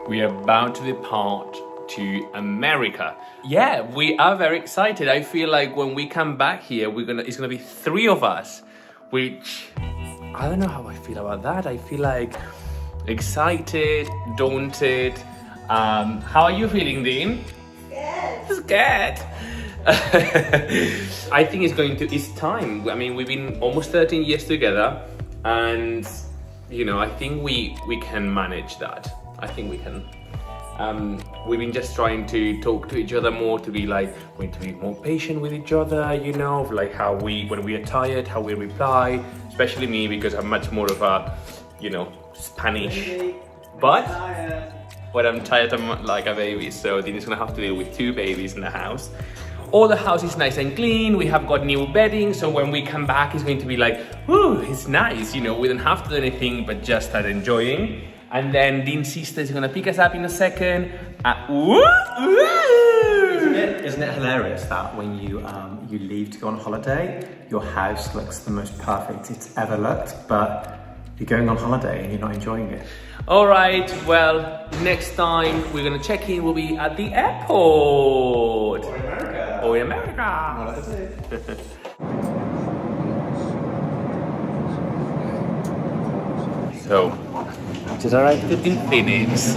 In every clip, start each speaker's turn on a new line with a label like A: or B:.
A: We are about to depart to America. Yeah, we are very excited. I feel like when we come back here, it's gonna be 3 of us, which I don't know how I feel about that. I feel like excited, daunted. How are you feeling, Dean? Scared. I think it's time. I mean, we've been almost 13 years together, and you know, I think we can manage that. I think we can. We've been just trying to talk to each other more, to be like, we need to be more patient with each other, you know, like how when we are tired, how we reply, especially me, because I'm much more of a, you know, Spanish. But when I'm tired, I'm like a baby, so Dean is gonna have to deal with 2 babies in the house. All the house is nice and clean. We have got new bedding, so when we come back, it's going to be like, whoo, it's nice, you know, we don't have to do anything but just start enjoying. And then Dean's sister is gonna pick us up in a second.
B: Isn't it hilarious that when you leave to go on holiday, your house looks the most perfect it's ever looked, but you're going on holiday and you're not enjoying it?
A: All right, well, next time we're gonna check in, we'll be at the airport.
B: Or in America.
A: Or in America.
B: What is it?
A: So, just arrived in Phoenix.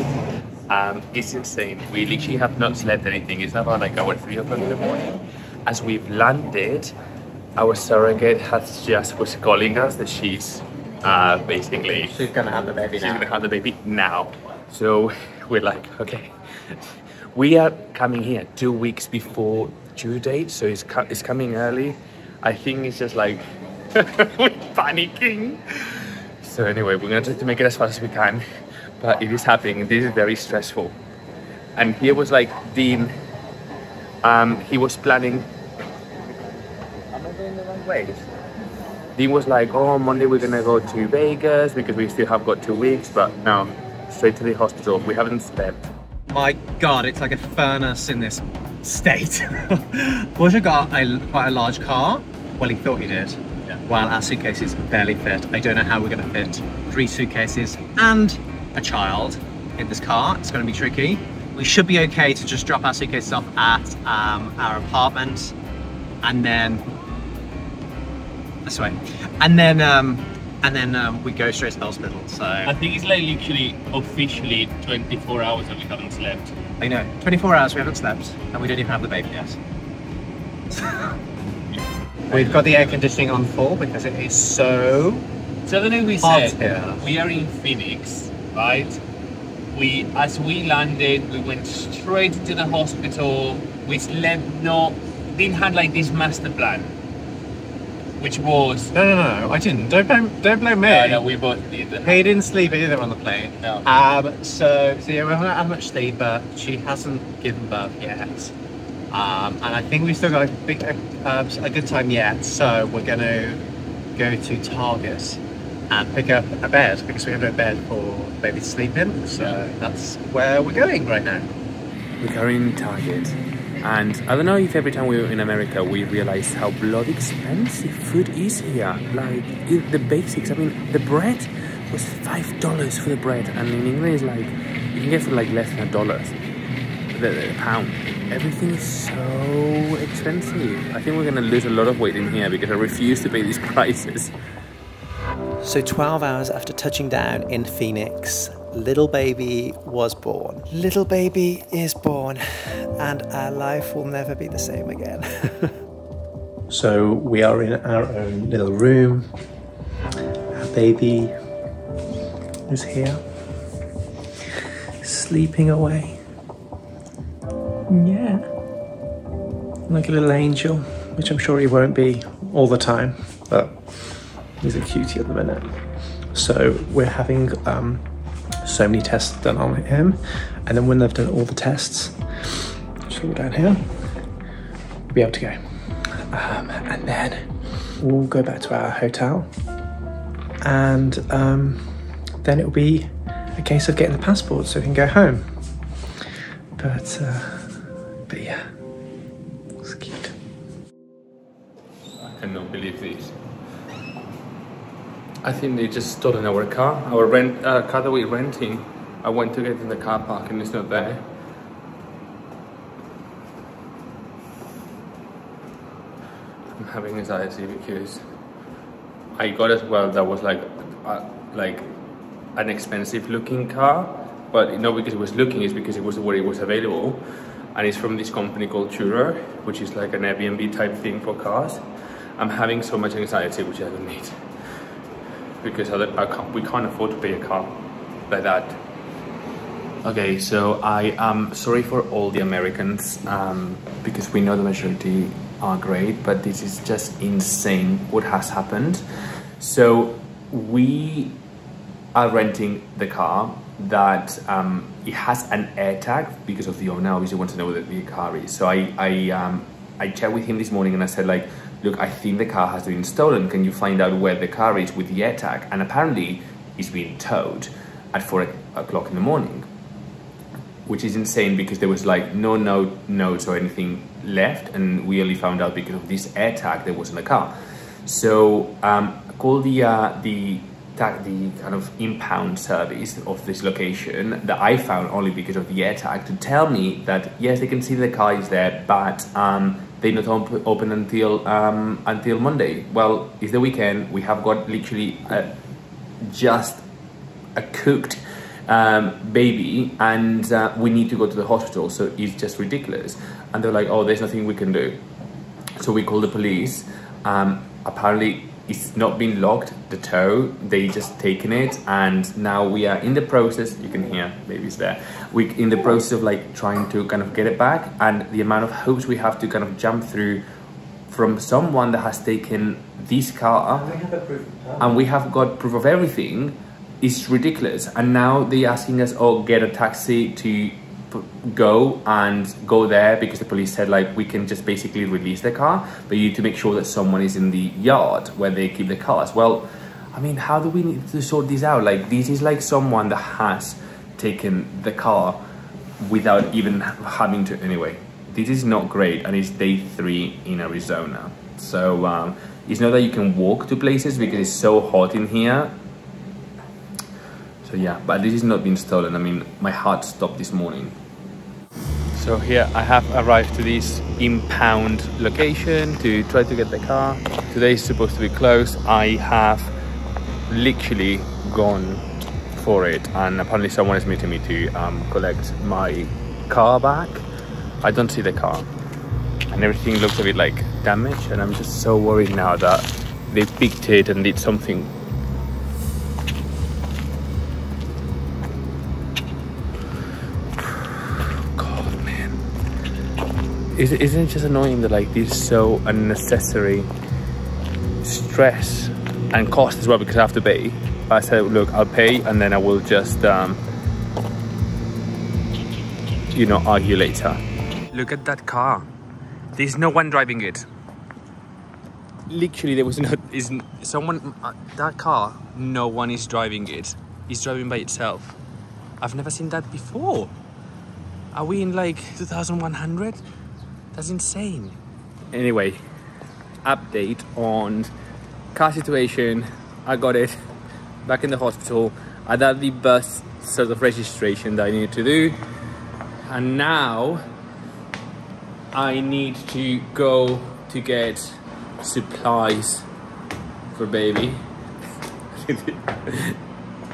A: It's insane. We literally have not slept anything. It's about like our 3 o'clock in the morning. As we've landed, our surrogate was calling us that she's basically...
B: She's gonna have the baby now.
A: She's gonna have the baby now. So we're like, okay. We are coming here 2 weeks before due date, so it's coming early. I think it's just like, we're panicking. So anyway, we're gonna try to make it as fast as we can, but it is happening. This is very stressful. And here was like Dean, he was planning, am I going the wrong way? Dean was like, oh, Monday we're gonna go to Vegas because we still have got 2 weeks, but no, straight to the hospital. We haven't slept.
B: My God, it's like a furnace in this state. Roger got quite a large car. Well, he thought he did. Yeah. While our suitcases barely fit. I don't know how we're going to fit 3 suitcases and a child in this car. It's going to be tricky. We should be okay to just drop our suitcases off at our apartment, and then this way, and then we go straight to the hospital. So
A: I think it's like literally officially 24 hours that we haven't slept.
B: I know, 24 hours we haven't slept, and we don't even have the baby yet. We've got the air conditioning on full because it is so
A: the thing we
B: hot
A: said,
B: here.
A: we are in Phoenix, right? As we landed, we went straight to the hospital. We slept, didn't have like this master plan, which was...
B: No, I didn't. Don't blame me.
A: No, we both did.
B: He didn't sleep either on the plane.
A: No.
B: So yeah, we haven't had much sleep, but she hasn't given birth yet. And I think we've still got a good time yet, so we're going to go to Target and pick up a bed because we have no bed for baby to sleep in, so that's where we're going right now.
A: We're currently in Target, and I don't know if every time we were in America we realized how bloody expensive food is here. Like the basics, I mean, the bread was $5 for the bread, and in England it's like you can get for like less than $1 the pound. Everything is so expensive. I think we're gonna lose a lot of weight in here because I refuse to pay these prices.
C: So 12 hours after touching down in Phoenix, little baby was born. Little baby is born, and our life will never be the same again.
B: So we are in our own little room. Our baby is here, sleeping away. Yeah, like a little angel, which I'm sure he won't be all the time, but he's a cutie at the minute. So we're having so many tests done on him, and then when they've done all the tests, just all down here, we'll be able to go. And then we'll go back to our hotel, and then it'll be a case of getting the passport so we can go home. But yeah, it's cute.
A: I cannot believe this. I think they just stolen our car, car that we're renting. I went to get in the car park and it's not there. I'm having anxiety because I got as well that was like an expensive looking car, but not because it was looking, it's because it was where it was available, and it's from this company called Tourer, which is like an Airbnb type thing for cars. I'm having so much anxiety, which I don't need, because we can't afford to pay a car like that. Okay, so I am sorry for all the Americans, because we know the majority are great, but this is just insane what has happened. So we are renting the car that it has an air tag because of the owner. Obviously wants to know what the car is. So I chatted with him this morning and I said, like, look, I think the car has been stolen. Can you find out where the car is with the air tag? And apparently it's being towed at 4 o'clock in the morning, which is insane because there was like no notes or anything left, and we only found out because of this air tag that was in the car. So called the kind of impound service of this location that I found only because of the air tag to tell me that yes, they can see the car is there, but they're not open until Monday. Well, it's the weekend. We have got literally just a cooked baby, and we need to go to the hospital, so it's just ridiculous. And they're like, oh, there's nothing we can do. So we called the police. Apparently it's not been locked, the tow, they just taken it, and now we are in the process, you can hear baby's there, we're in the process of like trying to kind of get it back, and the amount of hoops we have to kind of jump through from someone that has taken this car, and we have got proof of everything. It's ridiculous. And now they're asking us, oh, get a taxi to go there, because the police said like we can just basically release the car, but you need to make sure that someone is in the yard where they keep the cars. Well, I mean, how do we need to sort this out? Like, this is like someone that has taken the car without even having to. Anyway, this is not great, and it's day 3 in Arizona. So it's not that you can walk to places because it's so hot in here. So yeah, but this is not being stolen. I mean, my heart stopped this morning. So here I have arrived to this impound location to try to get the car. Today is supposed to be closed. I have literally gone for it, and apparently someone is meeting me to collect my car back. I don't see the car, and everything looks a bit like damaged, and I'm just so worried now that they picked it and did something. Isn't it just annoying that like this is so unnecessary stress and cost as well, because I have to pay. I said, look, I'll pay, and then I will just you know, argue later. Look at that car. There's no one driving it. Literally, there was no someone that car, no one is driving it. It's driving by itself. I've never seen that before. Are we in like 2100? That's insane. Anyway, update on car situation. I got it back in the hospital. I did the bus sort of registration that I needed to do, and now I need to go to get supplies for baby.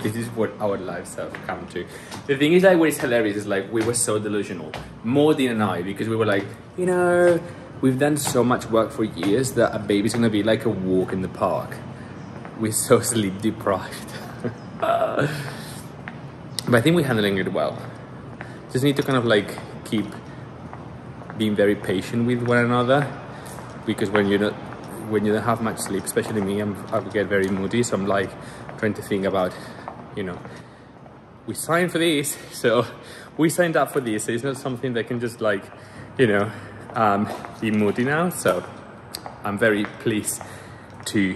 A: This is what our lives have come to. The thing is, like, what is hilarious is like we were so delusional, Maudie and I, because we were like, you know, we've done so much work for years that a baby's gonna be like a walk in the park. We're so sleep deprived. But I think we're handling it well. Just need to kind of like keep being very patient with one another, because when you don't have much sleep, especially me, I get very moody. So I'm like trying to think about, you know, we signed for this, so we signed up for this, so it's not something that can just like, you know, be moody now. So I'm very pleased to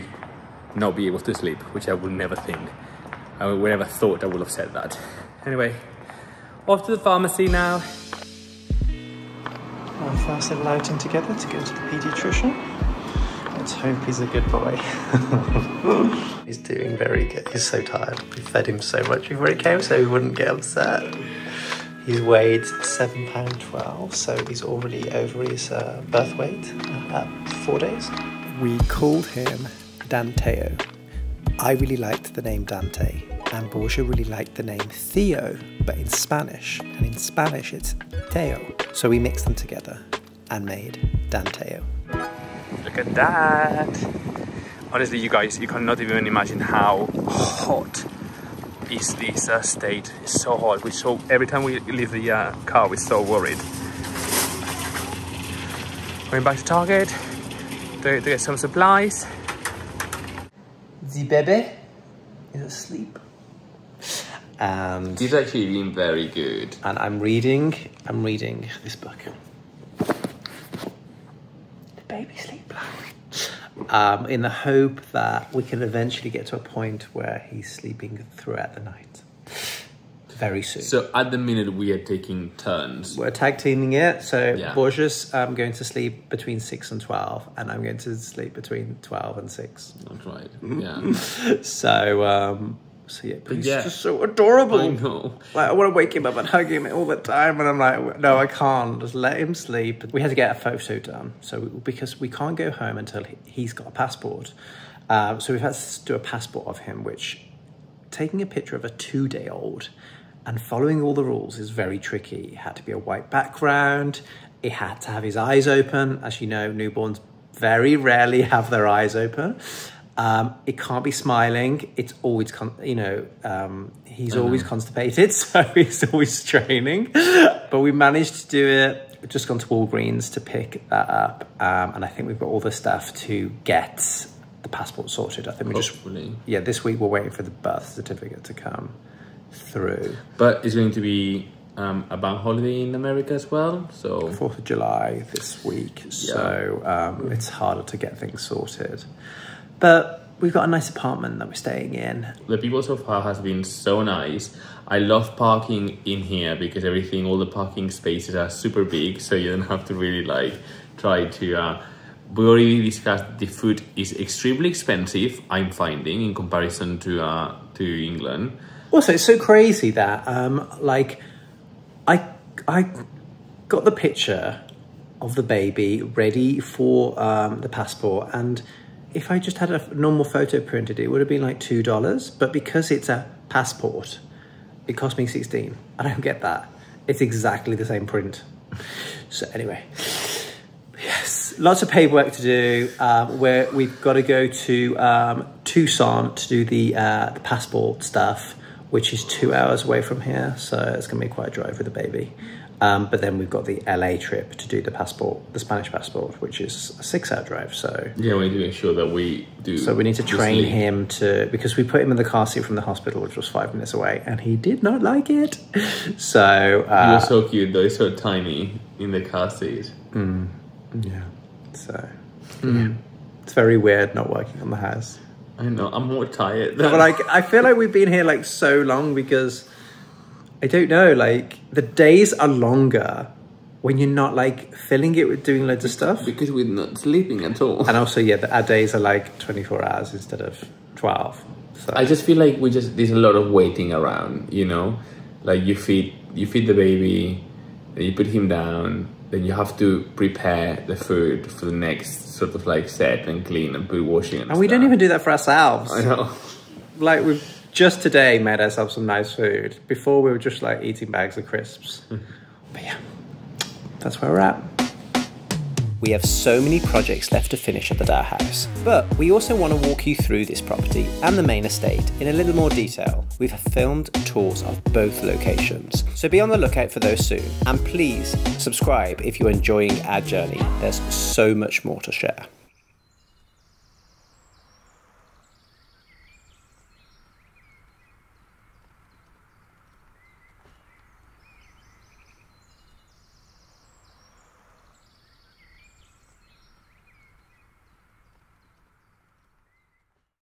A: not be able to sleep, which I would never think. I would never thought I would have said that. Anyway, off to the pharmacy now.
B: Our first little outing together to go to the paediatrician. Let's hope he's a good boy. He's doing very good. He's so tired. We fed him so much before he came so he wouldn't get upset. He's weighed £7.12, so he's already over his birth weight at 4 days.
C: We called him Danteo. I really liked the name Dante, and Borgia really liked the name Theo, but in Spanish, and in Spanish it's Teo. So we mixed them together and made Danteo.
A: Look at that! Honestly, you guys, you cannot even imagine how hot is this state. It's so hot. Every time we leave the car, we're so worried. Going back to Target to get some supplies.
C: The baby is asleep. And
A: he's actually been very good.
C: And I'm reading this book. The Baby Sleep Plan. In the hope that we can eventually get to a point where he's sleeping throughout the night. Very soon.
A: So at the minute we are taking turns.
C: We're tag teaming it. So
A: yeah.
C: Borgia's going to sleep between 6 and 12, and I'm going to sleep between 12 and 6.
A: That's right. Yeah.
C: So yeah, but he's just so adorable.
A: I know.
C: Like, I want to wake him up and hug him all the time, and I'm like, no, I can't. Just let him sleep. We had to get a photo done, because we can't go home until he's got a passport. So we've had to do a passport of him, which taking a picture of a 2-day-old and following all the rules is very tricky. It had to be a white background. It had to have his eyes open. As you know, newborns very rarely have their eyes open. It can't be smiling. It's always, he's always constipated, so he's always straining. But we managed to do it. We've just gone to Walgreens to pick that up. And I think we've got all the stuff to get the passport sorted. I think this week we're waiting for the birth certificate to come through.
A: But it's going to be a bank holiday in America as well, so
C: 4th of July this week. Yeah. So it's harder to get things sorted. But we've got a nice apartment that we're staying in. The
A: people so far has been so nice. I love parking in here because all the parking spaces are super big, so you don't have to really try to... we already discussed the food is extremely expensive, I'm finding, in comparison to England.
C: Also, it's so crazy that, I got the picture of the baby ready for the passport, and if I just had a normal photo printed, it would have been like $2. But because it's a passport, it cost me $16. I don't get that. It's exactly the same print. So anyway, yes, lots of paperwork to do. Where we've got to go to Tucson to do the passport stuff, which is 2 hours away from here. So it's going to be quite a drive with the baby. But then we've got the LA trip to do the Spanish passport, which is a 6-hour drive. So
A: yeah, we need to make sure that we do.
C: So we need to train him because we put him in the car seat from the hospital, which was 5 minutes away, and he did not like it. So
A: he was so cute though. He's so tiny in the car seat.
C: Yeah. So it's very weird not working on the house.
A: I know. I'm more tired.
C: But I feel like we've been here so long because. I don't know, the days are longer when you're not filling it with doing loads of stuff.
A: Because we're not sleeping at all.
C: And also, our days are 24 hours instead of 12. So
A: I just feel like there's a lot of waiting around, you know? You feed the baby, then you put him down, then you have to prepare the food for the next sort of set and clean and put washing and
C: we don't even do that for ourselves.
A: I know.
C: We've just today made ourselves some nice food. Before we were just eating bags of crisps. But yeah, that's where we're at. We have so many projects left to finish at the Dow House, but we also want to walk you through this property and the main estate in a little more detail. We've filmed tours of both locations, so be on the lookout for those soon. And please subscribe if you're enjoying our journey. There's so much more to share.